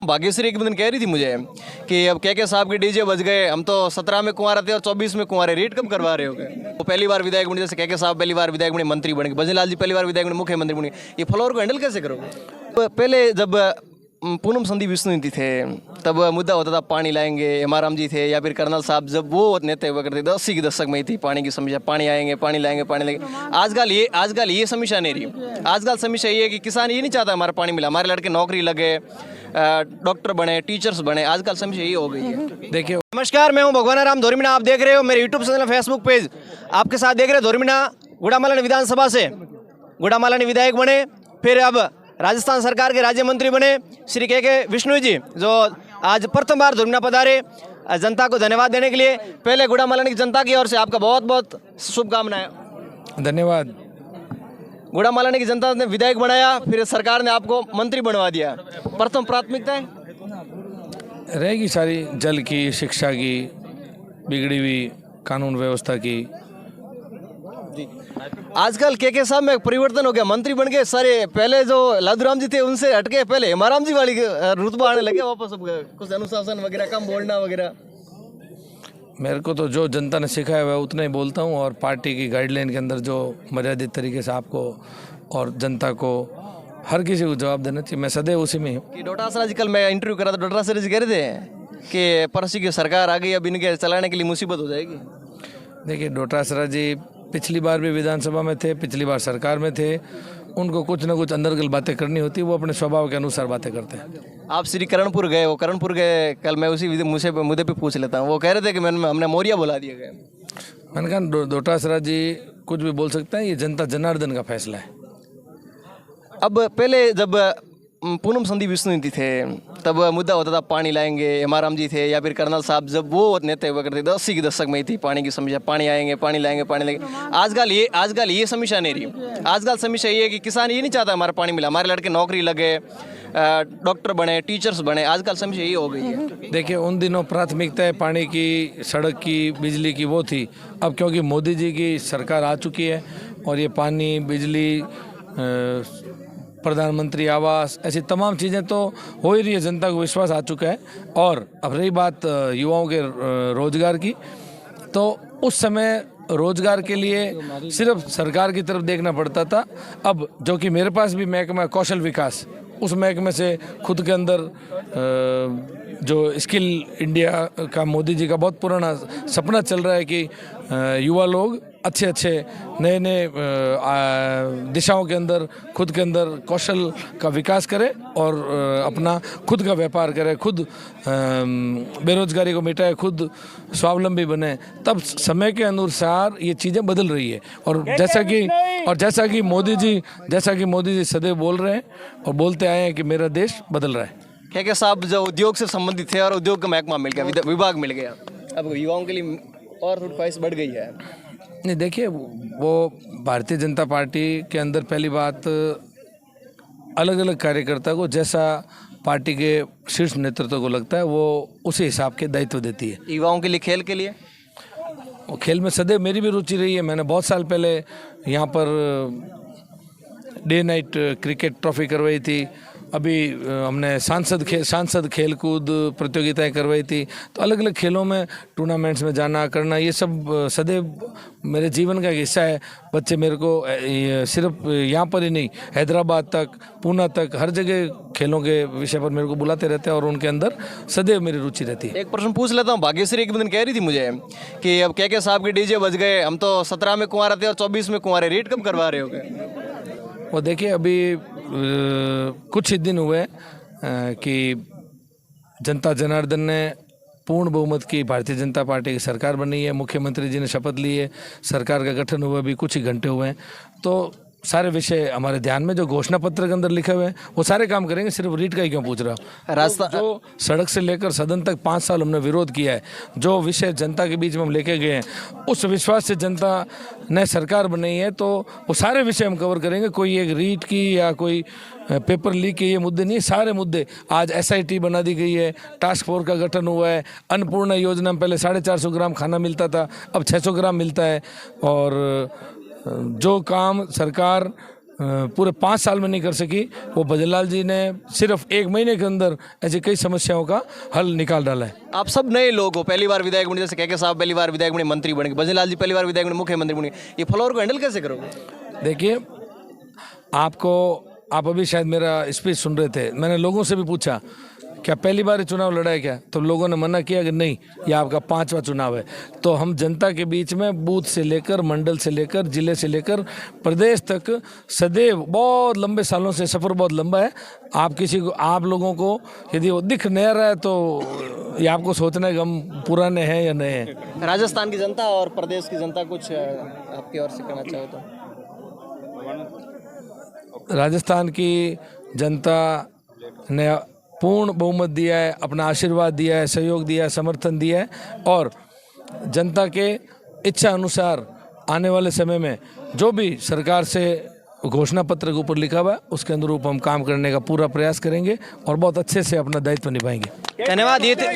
भाग्यश्री एक दिन कह रही थी मुझे कि अब के साहब के डीजे बज गए, हम तो 17 में कुंवारे थे और 24 में कुंवारे, रेट कब करवा रहे हो गए? वो पहली बार विधायक बने, जैसे के साहब पहली बार विधायक बने, मंत्री बन गए, भजनलाल जी पहली बार विधायक बने, मुख्यमंत्री बन गए, ये फ्लोर को हैंडल कैसे करोगे? पहले जब पूनम संधि विष्णु थे तब मुद्दा होता था पानी लाएंगे, एमाराम जी थे या फिर कर्नल साहब, जब वो नेता हुआ करते थे 80 के दशक में ही थी पानी की समस्या, पानी आएंगे, पानी लाएंगे, पानी लाएंगे। आजकल ये समस्या नहीं रही। आजकल समस्या ये है कि किसान ये नहीं चाहता हमारा पानी मिला, हमारे लड़के नौकरी लगे, डॉक्टर बने, टीचर्स बने, आजकल समस्या ये हो गई है। देखिए, नमस्कार, मैं हूं भगवान राम धोरमीना, आप देख रहे हो मेरे यूट्यूब चैनल, फेसबुक पेज आपके साथ देख रहे हो धोरमीना। गुड़ामालानी विधानसभा से गुड़ामालानी विधायक बने, फिर अब राजस्थान सरकार के राज्य मंत्री बने श्री के विष्णु जी, जो आज प्रथम बार धोरमीना पधारे। जनता को धन्यवाद देने के लिए पहले गुड़ामालानी की जनता की ओर से आपका बहुत बहुत शुभकामनाएं। धन्यवाद। गुड़ामालानी की जनता ने विधायक बनाया, फिर सरकार ने आपको मंत्री बनवा दिया, प्रथम प्राथमिकताएं रहेगी सारी जल की, शिक्षा की, बिगड़ी हुई कानून व्यवस्था की। आजकल के साहब में परिवर्तन हो गया, मंत्री बन गए सारे, पहले जो लादूराम जी थे उनसे हटके पहले हेमाराम जी वाली रुतबा आने लगे वापस, अब कुछ अनुशासन वगैरह, कम बोलना वगैरह। मेरे को तो जो जनता ने सिखाया हुआ उतना ही बोलता हूँ, और पार्टी की गाइडलाइन के अंदर जो मर्यादित तरीके से आपको और जनता को हर किसी को जवाब देना चाहिए, मैं सदैव उसी में हूँ। डोटासरा जी, कल मैं इंटरव्यू करा था, डोटासरा जी कह रहे थे कि परसी की सरकार आ गई, अब इनके चलाने के लिए मुसीबत हो जाएगी। देखिए, डोटासरा जी पिछली बार भी विधानसभा में थे, पिछली बार सरकार में थे, उनको कुछ ना कुछ अंदरगल बातें करनी होती है, वो अपने स्वभाव के अनुसार बातें करते हैं। आप श्री करणपुर गए, वो करणपुर गए, कल मैं उसी मुद्दे पे पूछ लेता हूँ, वो कह रहे थे कि हमने मौर्या बुला दिया गया। मैंने कहा डोटासरा जी कुछ भी बोल सकते हैं, ये जनता जनार्दन का फैसला है। अब पहले जब पूनम संधि विष्णु थे तब मुद्दा होता था पानी लाएंगे, एमाराम जी थे या फिर कर्नल साहब, जब वो नेता हुआ करते थे 80 के दशक में ही थी पानी की समस्या, पानी आएंगे, पानी लाएंगे, पानी लाएंगे। आजकल ये समस्या नहीं रही। आजकल समस्या ये है कि किसान ये नहीं चाहता हमारा पानी मिला, हमारे लड़के नौकरी लगे, डॉक्टर बने, टीचर्स बने, आजकल समस्या ये हो गई है। देखिए, उन दिनों प्राथमिकताएं पानी की, सड़क की, बिजली की वो थी। अब क्योंकि मोदी जी की सरकार आ चुकी है और ये पानी, बिजली, प्रधानमंत्री आवास, ऐसी तमाम चीज़ें तो हो ही रही है, जनता को विश्वास आ चुका है। और अब रही बात युवाओं के रोजगार की, तो उस समय रोजगार के लिए सिर्फ सरकार की तरफ देखना पड़ता था। अब जो कि मेरे पास भी महकमा कौशल विकास, उस महकमे से खुद के अंदर जो स्किल इंडिया का मोदी जी का बहुत पुराना सपना चल रहा है कि युवा लोग अच्छे नए दिशाओं के अंदर खुद के अंदर कौशल का विकास करें और अपना खुद का व्यापार करें, खुद बेरोजगारी को मिटाए, खुद स्वावलंबी बने। तब समय के अनुसार ये चीज़ें बदल रही है। और जैसा कि मोदी जी सदैव बोल रहे हैं और बोलते आए हैं कि मेरा देश बदल रहा है। क्या साहब जो उद्योग से संबंधित थे और उद्योग का महकमा मिल गया, विभाग मिल गया, अब युवाओं के लिए और थोड़ी ख्वाहिश बढ़ गई है। नहीं, देखिए, वो भारतीय जनता पार्टी के अंदर पहली बात अलग अलग कार्यकर्ता को जैसा पार्टी के शीर्ष नेतृत्व को लगता है वो उसी हिसाब के दायित्व देती है। युवाओं के लिए, खेल के लिए, वो खेल में सदैव मेरी भी रुचि रही है। मैंने बहुत साल पहले यहाँ per day night cricket trophy करवाई थी, अभी हमने सांसद खेल कूद प्रतियोगिताएं करवाई थी। तो अलग अलग खेलों में टूर्नामेंट्स में जाना करना, ये सब सदैव मेरे जीवन का एक हिस्सा है। बच्चे मेरे को सिर्फ यहाँ पर ही नहीं, हैदराबाद तक, पूना तक, हर जगह खेलों के विषय पर मेरे को बुलाते रहते हैं और उनके अंदर सदैव मेरी रुचि रहती है। एक प्रश्न पूछ लेता हूँ, भाग्यश्री एक दिन कह रही थी मुझे कि अब के साहब के डीजे बज गए, हम तो 17 में कुंवारे थे और 24 में कुंवारे, रेट कब करवा रहे हो गए? वो देखिए, अभी कुछ ही दिन हुए कि जनता जनार्दन ने पूर्ण बहुमत की भारतीय जनता पार्टी की सरकार बनी है, मुख्यमंत्री जी ने शपथ ली है, सरकार का गठन हुआ भी कुछ ही घंटे हुए हैं। तो सारे विषय हमारे ध्यान में, जो घोषणा पत्र के अंदर लिखे हुए हैं वो सारे काम करेंगे। सिर्फ रीट का ही क्यों पूछ रहा हूँ? रास्ता जो सड़क से लेकर सदन तक 5 साल हमने विरोध किया है, जो विषय जनता के बीच में हम लेके गए हैं, उस विश्वास से जनता ने सरकार बनाई है, तो वो सारे विषय हम कवर करेंगे। कोई एक रीट की या कोई पेपर लीक के ये मुद्दे नहीं, सारे मुद्दे। आज SIT बना दी गई है, टास्क फोर्स का गठन हुआ है, अन्नपूर्णा योजना में पहले 450 ग्राम खाना मिलता था, अब 600 ग्राम मिलता है। और जो काम सरकार पूरे 5 साल में नहीं कर सकी, वो भजनलाल जी ने सिर्फ 1 महीने के अंदर ऐसी कई समस्याओं का हल निकाल डाला है। आप सब नए लोग हो, पहली बार विधायक बने, जैसे के साहब पहली बार विधायक बने, मंत्री बन गए, भजनलाल जी पहली बार विधायक बने, मुख्यमंत्री बन गए, ये फ्लोर को हैंडल कैसे करोगे? देखिए, आप अभी शायद मेरा स्पीच सुन रहे थे, मैंने लोगों से भी पूछा क्या पहली बार चुनाव लड़ा है क्या, तो लोगों ने मना किया कि नहीं, ये आपका 5वां चुनाव है। तो हम जनता के बीच में बूथ से लेकर, मंडल से लेकर, जिले से लेकर प्रदेश तक सदैव बहुत लंबे सालों से सफ़र बहुत लंबा है। आप लोगों को यदि वो दिख नहीं रहा है तो ये आपको सोचना है कि हम पुराने हैं या नए हैं। राजस्थान की जनता और प्रदेश की जनता कुछ आपकी ओर से कहना चाहो तो? राजस्थान की जनता ने पूर्ण बहुमत दिया है, अपना आशीर्वाद दिया है, सहयोग दिया है, समर्थन दिया है, और जनता के इच्छा अनुसार आने वाले समय में जो भी सरकार से घोषणा पत्र के ऊपर लिखा हुआ है उसके अनुरूप हम काम करने का पूरा प्रयास करेंगे और बहुत अच्छे से अपना दायित्व निभाएंगे। धन्यवाद। ये थे